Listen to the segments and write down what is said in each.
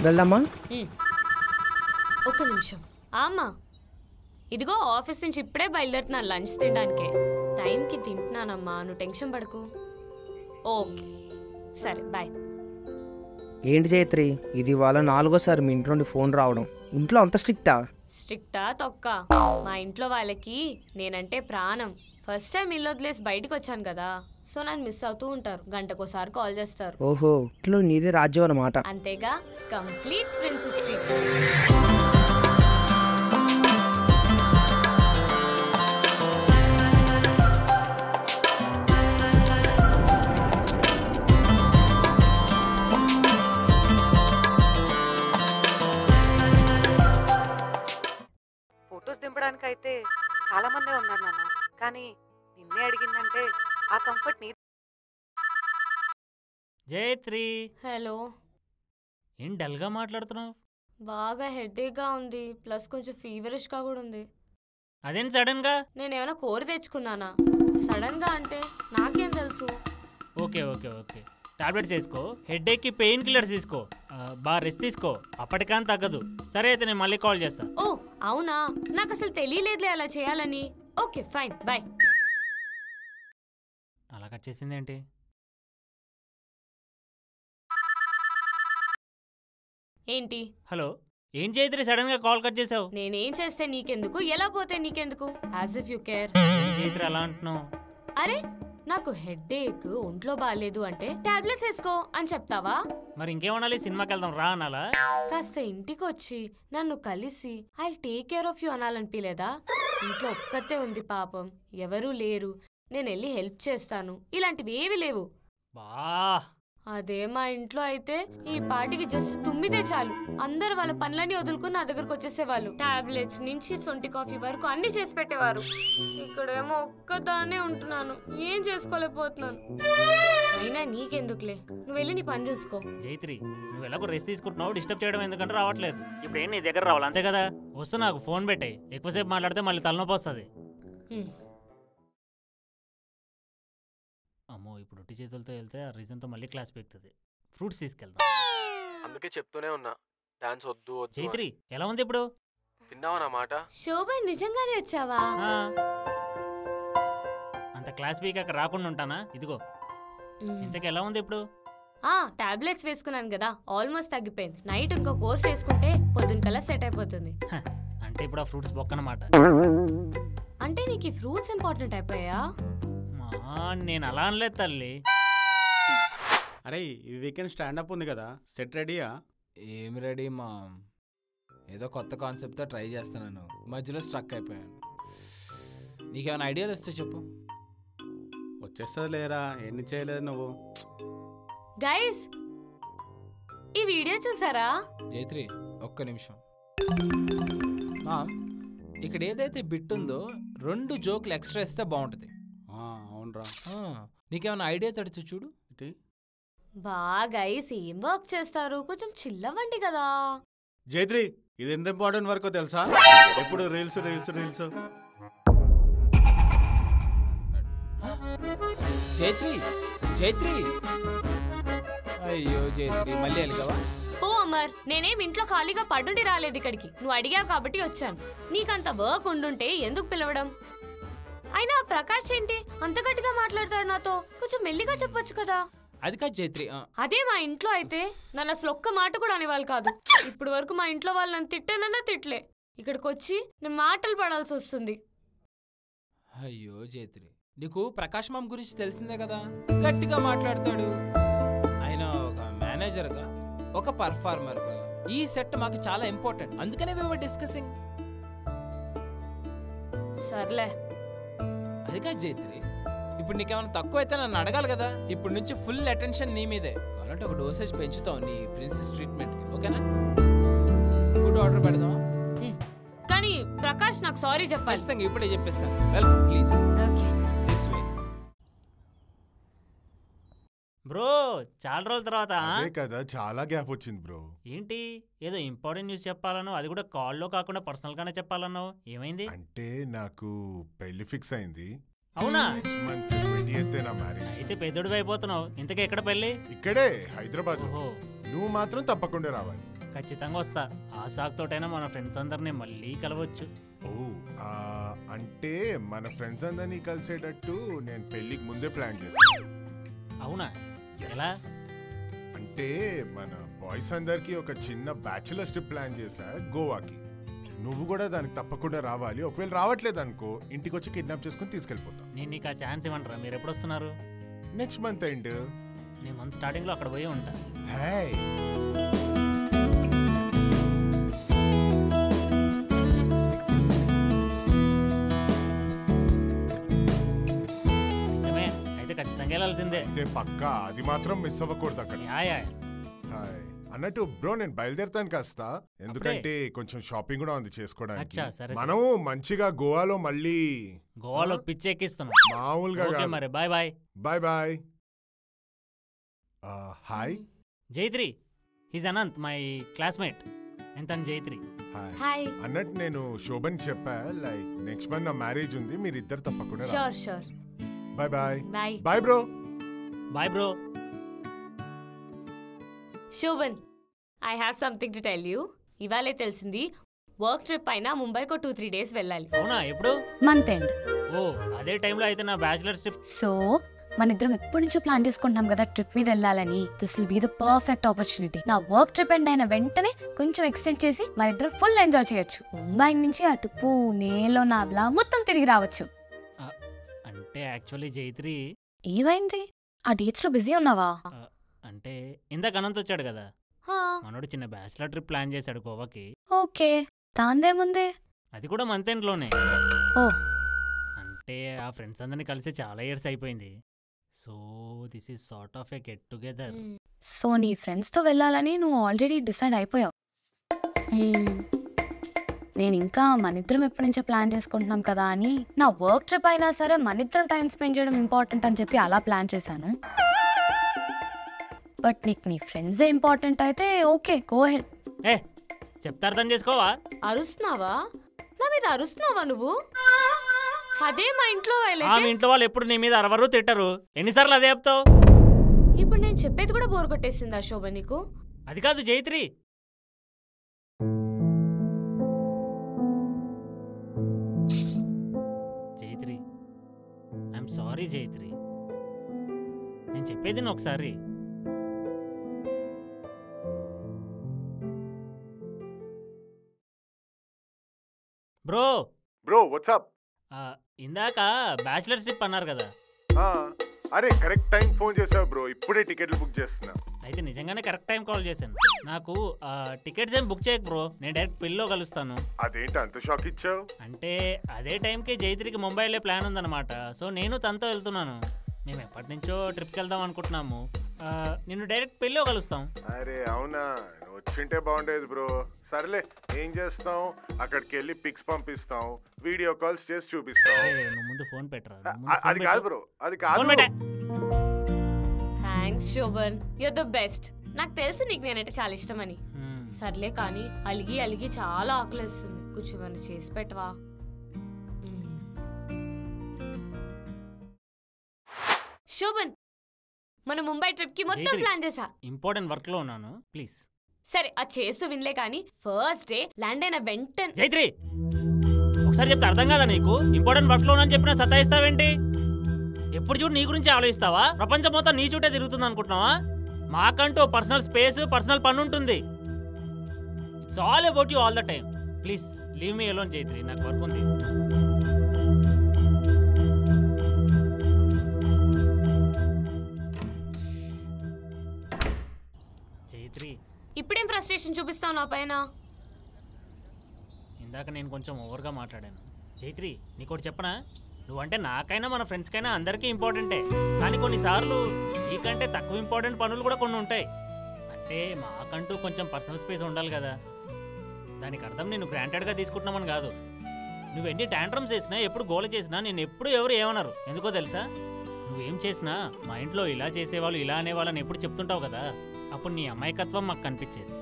వెళ్దామా? ఒక్క నిమిషం. అమ్మా ఇదిగో ఆఫీస్ నుంచి ఇప్పుడే బయలుదేరుతున్నాను లంచ్ తినడానికే. టైంకి తింటున్నానమ్మా, నువ్వు టెన్షన్ పడకు. ఓకే సరే బాయ్. ఏంటి జైత్రి, ఇది వాళ్ళ 4గోసారి మీ ఇంట్లో నుండి ఫోన్ రావడం. ఇంట్లో అంత స్ట్రిక్టా? స్ట్రిక్టా తొక్క. మా ఇంట్లో వాళ్ళకి నేనంటే ప్రాణం. ఫస్ట్ టైం ఇల్లు వదిలేసి బయటకు వచ్చాను కదా, సో నన్ను మిస్ అవుతూ ఉంటారు. గంటకోసారి కాల్ చేస్తారు. ఓహో, ఇంట్లో నీదే రాజ్యం అన్నమాట. అంతేగా, కంప్లీట్ ప్రిన్సెస్ ట్రీట్. ఫొటోస్ దింపడానికైతే చాలా మందే ఉన్నారు నాన్న, కానీ నిన్నే అడిగిందంటే ఆ కంఫర్ట్ నీ. జయత్రి, హలో. ఏం డల్గా మాట్లాడుతున్నావు? బాగా హెడేక్గా ఉంది, ప్లస్ కొంచెం ఫీవరిష్గా కూడా ఉంది. అదేం సడన్గా? నేనేమైనా కోరి తెచ్చుకున్నానా? సడన్గా అంటే నాకేం తెలుసు. ఓకే ఓకే ఓకే, టాబ్లెట్స్ వేసుకో, హెడేక్కి పెయిన్ కిల్లర్స్ తీసుకో, బాగా రెస్ట్ తీసుకో, అప్పటికని తగ్గదు. సరే అయితే నేను మళ్ళీ కాల్ చేస్తా. ఓ అవునా, నాకు అసలు తెలియలేదులే అలా చేయాలని. Okay fine bye. అలా కట్ చేసింది ఏంటి? ఏంటి? హలో, ఏం జయత్రి సడన్గా కాల్ కట్ చేసావు? నేనేం చేస్తే నీకెందుకు, ఎలా పోతే నీకెందుకు, as if you care. Jayatri అలా అంటున్నావు? అరే నాకు హెడేక్, ఒంట్లో బాగాలేదు అంటే టాబ్లెట్స్ వేసుకో అని చెప్తావా? మరి ఇంకేమనాలి, సినిమాకి వెళ్దాం రా అనాలా? కాస్త ఇంటికి వచ్చి నన్ను కలిసి I take care of you అనాలనిపించలేదా? ఇంట్లో ఒక్కతే ఉంది పాపం, ఎవరూ లేరు, నేను వెళ్ళి హెల్ప్ చేస్తాను, ఇలాంటివి ఏవి లేవు. బా, అదే మా ఇంట్లో అయితే ఈ పాటికి జస్ట్ తుమ్మితే చాలు అందరు వాళ్ళ పనులన్నీ వదులుకుని నా దగ్గరకు వచ్చేసేవాళ్ళు. టాబ్లెట్స్ నుంచి సొంటి కాఫీ వరకు అన్ని చేసి పెట్టేవారు. ఇక్కడేమో ఒక్కదానే ఉంటున్నాను, ఏం చేసుకోలేకపోతున్నాను. అయినా నీకెందుకులే, నువ్వు వెళ్ళి నీ పని చూసుకో. జయత్రి నువ్వు ఎలాగో రెస్ట్ తీసుకుంటున్నావు, డిస్టర్బ్ చేయడం ఎందుకంటే రావట్లేదు. ఇప్పుడు ఏం నీ దగ్గర రావాలి అంతే కదా? వస్తే నాకు ఫోన్ పెట్టాయి, ఎక్కువసేపు మాట్లాడితే మళ్ళీ తలనొప్పి వస్తుంది. అమ్మో, ఇప్పుడు ఒట్టి చేతులతో వెళ్తే ఆ రీజన్తో మళ్ళీ క్లాస్ పెరుగుతుంది. ఫ్రూట్స్ తీసుకెళ్దాం. అందుకే చెప్తూనే ఉన్నా, డాన్స్ వద్దు వద్దు. జైత్రి ఎలా ఉంది ఇప్పుడు? విన్నావా నా మాట? శోభన్ నిజంగానే వచ్చావా? అంత క్లాస్ వీక్ అక్కడ రాకుండా ఉంటానా? ఇదిగో ఇంతకు ఎలా ఉంది ఇప్పుడు? టాబ్లెట్స్ వేసుకున్నాను కదా, ఆల్మోస్ట్ తగ్గిపోయింది. నైట్ ఇంకో కోర్స్ వేసుకుంటే పొద్దున కల్లా సెట్ అయిపోతుంది. అంటే ఇప్పుడు ఆ ఫ్రూట్స్ బొక్కనమాట. అంటే నీకు ఈ ఫ్రూట్స్ ఇంపార్టెంట్ అయిపోయా? నేను అలా అనలేదు తల్లి. అరే ఈ వీకెండ్ స్టాండప్ ఉంది కదా, సెట్ రెడీయా? ఏం రెడీ మా, ఏదో కొత్త కాన్సెప్ట్తో ట్రై చేస్తున్నాను, మధ్యలో స్ట్రక్ అయిపోయాను. నీకేమైనా ఐడియాలు వస్తే చెప్పు. వచ్చేస్తుంది లేరా, ఎన్ని చేయలేదు నువ్వు. గైస్ ఈ వీడియో చూసారా? జైత్రి ఒక్క నిమిషం. మా ఇక్కడ ఏదైతే బిట్ ఉందో 2 జోకులు ఎక్స్ట్రా ఇస్తే బాగుంటుంది. అవునరా, నీకేమైనా ఐడియా తడితే చూడు. గైస్ ఏం వర్క్ చేస్తారు, కొంచెం చిల్లవండి కదా. జైత్రి ఇది ఎంత ఇంపార్టెంట్ వర్క్ తెలుసా? ఎప్పుడు రీల్స్ రీల్స్ రీల్స్. జైత్రి జైత్రి, అయ్యో జైత్రి మళ్ళీ వెళ్ళగవా? ఓ అమర్, నేనేం ఇంట్లో ఖాళీగా పడుండి రాలేదు ఇక్కడికి, నువ్వు అడిగావు కాబట్టి వచ్చాను. నీకంత వర్క్ ఉండుంటే ఎందుకు పిలవడం? అయినా ప్రకాష్ ఏంటి అంత గట్టిగా మాట్లాడతాడు నాతో, కొంచెం మెల్లిగా చెప్పొచ్చు కదా. అది కాదు జైత్రి, అదే మా ఇంట్లో అయితే నన్ను అసలు ఒక్క మాట కూడా అనేవాళ్ళు కాదు. ఇప్పుడు వరకు మా ఇంట్లో వాళ్ళు నన్ను తిట్టానన్నా తిట్లే, ఇక్కడికి వచ్చి నేను మాటలు పడాల్సి వస్తుంది. అయ్యో జైత్రి, నీకు ప్రకాష్ మామ్ గురించి తెలిసిందే కదా, గట్టిగా మాట్లాడతాడు. ఆయన ఒక మేనేజర్గా, ఒక పర్ఫార్మర్గా ఈ సెట్ మాకు చాలా ఇంపార్టెంట్, అందుకనే మేము డిస్కసింగ్. సర్లే. అది కాదు జైత్రి, ఇప్పుడు నీకేమైనా తక్కువ అయితే నన్ను అడగాలి కదా. ఇప్పుడు నుంచి ఫుల్ అటెన్షన్ నీ మీదే, కావాలంటే ఒక డోసేజ్ పెంచుతావు నీ ప్రిన్సెస్ ట్రీట్మెంట్కి, ఓకేనా? ఫుడ్ ఆర్డర్ పెడదాం. కానీ ప్రకాష్ నాకు సారీ చెప్పాలి. ఖచ్చితంగా ఇప్పుడే చెప్పేస్తాను. Welcome please. This way. Bro చాలా రోజుల తర్వాత. అదే కదా, చాలా గ్యాప్ వచ్చింది బ్రో. ఏంటి ఏదో ఇంపార్టెంట్ న్యూస్ చెప్పాలనో, అది కూడా కాల్లో కాకుండా పర్సనల్ గానే చెప్పాలనో, ఏమైంది? అంటే నాకు పెళ్లి ఫిక్స్ అయింది. అవునా? నెక్స్ట్ మంత్ 20th నా మ్యారేజ్. అయితే పెద్దోడివి అయిపోతున్నావు. ఇంతకీ ఎక్కడ పెళ్లి? ఇక్కడే హైదరాబాద్. నువ్వు మాత్రం తప్పకుండా రావాలి. ఖచ్చితంగా వస్తా. ఆ సాకుతోటైనా మన ఫ్రెండ్స్ అందరినీ మళ్ళీ కలవచ్చు. ఓ అంటే మన ఫ్రెండ్స్ అందరినీ కలిసేటట్టు నేను పెళ్ళికి ముందే ప్లాన్ చేశాను. అవునా? Yes. ఎలా? అంటే మన బాయ్స్ అందరికి ఒక చిన్న బ్యాచులర్ ట్రిప్ ప్లాన్ చేశా గోవాకి. నువ్వు కూడా దానికి తప్పకుండా రావాలి. ఒకవేళ రావట్లేదు అనుకో ఇంటికి వచ్చి కిడ్నాప్ చేసుకుని తీసుకెళ్ళిపోతాం. నేను నీకు ఆ ఛాన్స్ ఇవ్వంటారా? మీరు ఎప్పుడు వస్తున్నారు? Next month end. నేను మంత్ స్టార్టింగ్లో అక్కడ పోయి ఉంటా. హే నిజమే, అయితే ఖచ్చితంగా వెళ్ళాల్సిందే. అయితే పక్కా అది మాత్రం మిస్ అవ్వకూడదు అక్కడ. Yeah yeah. హాయ్ అన్నట్టు బ్రో నేను బయలుదేరుతాను కాస్త, ఎందుకంటే కొంచెం షాపింగ్ కూడా ఉంది చేసుకోవడానికి. అచ్చా, సరే మనం మంచిగా గోవాలో మళ్ళీ గోవాలో పిచ్చి ఎక్కిస్తున్నాం. మామూలుగా ఓకే కాదు. మరి bye bye. Bye bye. Hi Jaitri, he's Anant, my classmate. ఎంత జైత్రి. Hi hi. అన్నట్టు నేను శోభన్ చెప్పా లైక్ నెక్స్ట్ మంత్ నా మ్యారేజ్ ఉంది, మీరు ఇద్దరు తప్పకుండా sure sure. Bye bye. Bye. Bye bro. Bye bro. Shobhan, I have something to tell you. ఇవాళే తెలిసింది వర్క్ ట్రిప్ అయినా ముంబైకి 2-3 డేస్ వెళ్ళాలి. అవునా? ఎప్పుడు? Month end. ఓ అదే టైంలో అయితే నా బ్యాచులర్ ట్రిప్. సో మన ఇద్దరం ఎప్పటి నుంచో ప్లాన్ చేసుకుంటున్నాం కదా ట్రిప్ మీద వెళ్ళాలని. This will be the perfect opportunity. నా వర్క్ ట్రిప్ ఎండ్ అయిన వెంటనే కొంచెం ఎక్స్టెండ్ చేసి మన ఇద్దరం ఫుల్ ఎంజాయ్ చేయొచ్చు. ముంబై నుంచి అటు పూణే, లోనావ్లా మొత్తం తిరిగి రావచ్చు. అంటే యాక్చువల్లీ జైత్రి, ఏమైంది? ఆ డేట్స్ లో బిజీ ఉన్నావా? అంటే ఇందాక అనంత్ వచ్చాడు కదా, హా, మనోడు చిన్న బ్యాచులర్ ట్రిప్ ప్లాన్ చేశాడు గోవాకి. ఓకే, దాందేముంది. అది కూడా మంత్ ఎండ్లోనే. ఓ, అంటే ఆ ఫ్రెండ్స్ అందరినీ కలిసి చాలా ఇయర్స్ అయిపోయింది. So this is sort of A get together. So నీ ఫ్రెండ్స్ తో వెళ్ళాలని నువ్వు ఆల్రెడీ డిసైడ్ అయిపోయావు. నేను ఇంకా మనిద్దరం ఎప్పటి నుంచో ప్లాన్ చేసుకుంటున్నాం కదా అని, నా వర్క్ ట్రిప్ అయినా సరే మనిద్దరం టైం స్పెండ్ చేయడం ఇంపార్టెంట్ అని చెప్పి అలా ప్లాన్ చేశాను. బట్ నీకు నీ ఫ్రెండ్సే ఇంపార్టెంట్ అయితే ఓకే, గో హెడ్. ఏ చెప్తా, అర్థం చేసుకోవా? అరుస్తున్నావా? నా మీద అరుస్తున్నావా నువ్వు? అదే మా ఇంట్లో ఆ వాళ్ళైతే. మీ ఇంట్లో వాళ్ళు ఎప్పుడు నీ మీద అరవరు, తిట్టరు. ఎన్నిసార్లు అదే చెప్తావు? ఇప్పుడు నేను చెప్పేది కూడా బోర్ కొట్టేసిందా శోభన్ నీకు? అది కాదు జైత్రి. జైత్రి, ఐఎమ్ సారీ జైత్రి. నేను చెప్పేది నువ్వు ఒకసారి. Bro bro WhatsApp. ఇందాక బ్యాచులర్ ట్రిప్ అన్నారు కదా, అరే కరెక్ట్ టైం ఫోన్ చేసావు బ్రో, ఇప్పుడే టికెట్లు బుక్ చేస్తున్నా. అయితే నిజంగానే కరెక్ట్ టైం కాల్ చేశాను. నాకు టికెట్స్ ఏం బుక్ చేయకు బ్రో, నేను డైరెక్ట్ పెళ్ళిలో కలుస్తాను. అదేంటి అంత షాక్ ఇచ్చావు? అంటే అదే టైంకి జైత్రికి ముంబైలో ప్లాన్ ఉందన్నమాట. సో నేను తనతో వెళ్తున్నాను. మేము ఎప్పటి నుంచో ట్రిప్కి వెళ్దాం అనుకుంటున్నాము. నిన్ను డైరెక్ట్ పెళ్ళిలో కలుస్తాం. అరే అవునా, వచ్చింటే బాగుండేది బ్రో. సర్లే, ఏం చేస్తాం, అక్కడికి వెళ్ళి పిక్స్ పంపిస్తాం, వీడియో కాల్స్ చేసి చూపిస్తాం. నువ్వు ముందు ఫోన్ పెట్టరా. అది కాదు బ్రో, అది కాదు. Thanks Shobhan, you're the best. నాకు తెలుసు నీకు నేనంటే చాలా ఇష్టమని. సర్లే కానీ అలిగి అలిగి చాలా ఆకలిస్తుంది, కూర్చోమని చేసి పెట్టవా? శోభన్, మన ముంబై ట్రిప్ కి మొత్తం జైత్రి, ప్లాన్ చేసా. ఇంపార్టెంట్ వర్క్ లో ఉన్నాను, ప్లీజ్. సరే అది చేస్తూ వినలే కానీ ఫస్ట్ డే ల్యాండ్ అయిన వెంటనే. జైత్రి ఒకసారి చెప్తే అర్థం కాదా నీకు? ఇంపార్టెంట్ వర్క్ లో ఉన్నా చెప్పినా సతాయిస్తావేంటి? ఎప్పుడు చూడు నీ గురించి ఆలోచిస్తావా? ప్రపంచం మొత్తం నీ చుట్టే తిరుగుతుంది అనుకుంటున్నావా? మాకంటూ పర్సనల్ స్పేస్, పర్సనల్ పని ఉంటుంది. It's all about you all the time. Please leave me alone Jaitri, నాకు వర్క్ ఉంది. జైత్రి, ఇప్పుడేం ఫ్రస్ట్రేషన్ చూపిస్తావు నా పైన? ఇందాక నేను కొంచెం ఓవర్గా మాట్లాడాను. జైత్రి నీకోటి చెప్పనా? నువ్వంటే నాకైనా మన ఫ్రెండ్స్కైనా అందరికీ ఇంపార్టెంటే. కానీ కొన్నిసార్లు నీకంటే తక్కువ ఇంపార్టెంట్ పనులు కూడా కొన్ని ఉంటాయి. అంటే మాకంటూ కొంచెం పర్సనల్ స్పేస్ ఉండాలి కదా. దానికి అర్థం నేను గ్రాంటెడ్గా తీసుకుంటున్నామని కాదు. నువ్వు ఎన్ని టాంట్రమ్స్ చేసినా, ఎప్పుడు గోల చేసినా నేను ఎప్పుడు ఎవరు ఏమన్నారు. ఎందుకో తెలుసా? నువ్వేం చేసినా మా ఇంట్లో ఇలా చేసేవాళ్ళు, ఇలా అనేవాళ్ళని ఎప్పుడు చెప్తుంటావు కదా. అప్పుడు నీ అమాయకత్వం మాకు కనిపించేది.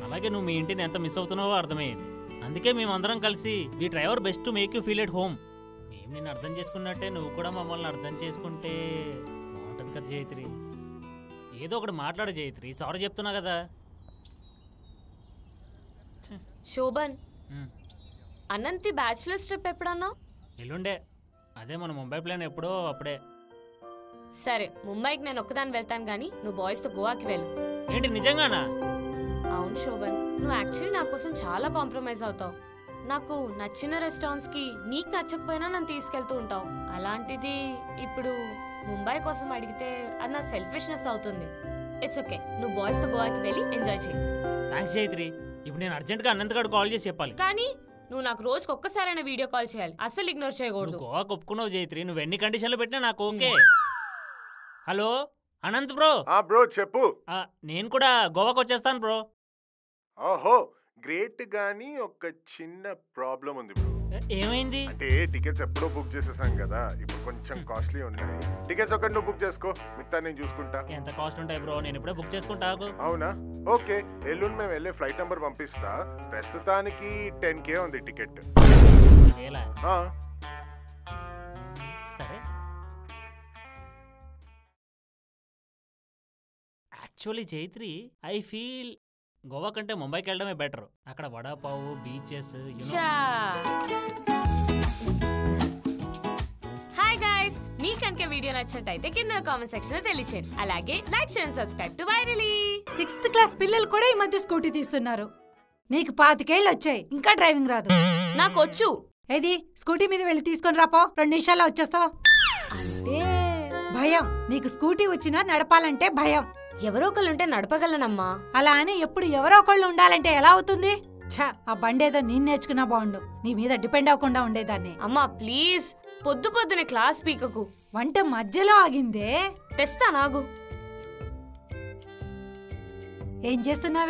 అలాగే నువ్వు మీ ఇంటిని ఎంత మిస్ అవుతున్నావో అర్థమయ్యేది. అందుకే మేమందరం కలిసి we try our best to make you feel at home. మేము నిన్ను అర్థం చేసుకున్నట్టే నువ్వు కూడా మమ్మల్ని అర్థం చేసుకుంటే బాగుంటుంది కదా జైత్రి. ఏదో ఒకటి మాట్లాడు జైత్రి, సారీ చెప్తున్నా కదా. శోభన్ మ్. అనంతి బ్యాచులర్స్ ట్రిప్ ఎప్పుడన్నా? ఎల్లుండే. అదే మన ముంబై ప్లాన్ ఎప్పుడో అప్పుడే. సరే ముంబైకి నేను ఒక్కదాన్ని వెళ్తాను కానీ నువ్వు బాయ్స్తో గోవాకి వెళ్ళు. ఏంటి నిజంగానా? అవును శోభన్, నువ్వు యాక్చువల్లీ నా కోసం చాలా కాంప్రమైజ్ అవుతావు. నాకు నచ్చిన రెస్టారెంట్స్కి నీకు నచ్చకపోయినా నన్ను తీసుకెళ్తూ ఉంటావు. అలాంటిది ఇప్పుడు ముంబై కోసం అడిగితే అది నా సెల్ఫిష్నెస్ అవుతుంది. ఇట్స్ ఓకే, నువ్వు బాయ్స్తో గోవాకి వెళ్ళి ఎంజాయ్ చేయి. థ్యాంక్స్ జైత్రి. ఇప్పుడు నేను అర్జెంట్గా అనంతగాడు కాల్ చేసి చెప్పాలి. కానీ నువ్వు నాకు రోజుకి ఒక్కసారైనా వీడియో కాల్ చేయాలి, అస్సలు ఇగ్నోర్ చేయకూడదు. నువ్వు గోవాకి ఒప్పుకున్నావు జైత్రి, నువ్వు ఎన్ని కండిషన్లు పెట్టినా నాకు okay. Hello Anant bro. Bro చెప్పు. నేను కూడా గోవాకి వచ్చేస్తాను బ్రో. ఓహో గ్రేట్, గానీ ఒక చిన్న ప్రాబ్లం ఉంది బ్రో. ఏమైంది? అంటే టికెట్స్ ఎప్పుడో బుక్ చేసేసాం కదా, ఇప్పుడు కొంచెం కాస్ట్లీ ఉన్నాయి. టికెట్స్ ఒకటి నువ్వు బుక్ చేసుకో, మిగతా నేను చూసుకుంటా. ఎంత కాస్ట్ ఉంటాయి బ్రో? నేను ఇప్పుడే బుక్ చేసుకుంటా. అవునా? ఓకే, ఎల్లుండి మేము వెళ్ళే ఫ్లైట్ నెంబర్ పంపిస్తా. ప్రస్తుతానికి 10K ఉంది టికెట్. సరే. యాక్చువల్లీ జైత్రి, ఐ ఫీల్ గోవా కంటే ముంబైకి వెళ్ళడమే బెటర్. అక్కడ వడాపావు, బీచెస్. హాయ్ గైస్, మీకు కనుక వీడియో నచ్చినట్టయితే కింద కామెంట్ సెక్షన్ లో తెలియచేయండి. అలాగే లైక్ చేయండి, subscribe to virally. 6th class పిల్లలు కూడా ఈ మధ్య స్కూటీ తీస్తున్నారు. నీకు 25 ఏళ్ళు వచ్చాయి, ఇంకా డ్రైవింగ్ రాదు. నాకు వచ్చు. ఏది స్కూటీ మీద వెళ్ళి తీసుకొని రాపో, 2 నిమిషాల్లో వచ్చేస్తావు. అంటే భయం. నీకు స్కూటీ వచ్చినా నడపాలంటే భయం. ఎవరో ఒకళ్ళు ఉంటే నడపగలనమ్మా. అలా అని ఎప్పుడు ఎవరో ఒకళ్ళు ఉండాలంటే ఎలా అవుతుంది? ఛా, ఆ బండేదో నేను నేర్చుకున్నా బాగుండు, నీ మీద డిపెండ్ అవ్వకుండా ఉండేదాన్ని. అమ్మా ప్లీజ్, పొద్దునే క్లాస్ పీకకు. వంట మధ్యలో ఆగిందే. తెస్తా నాగు. ఏం చేస్తున్నావు?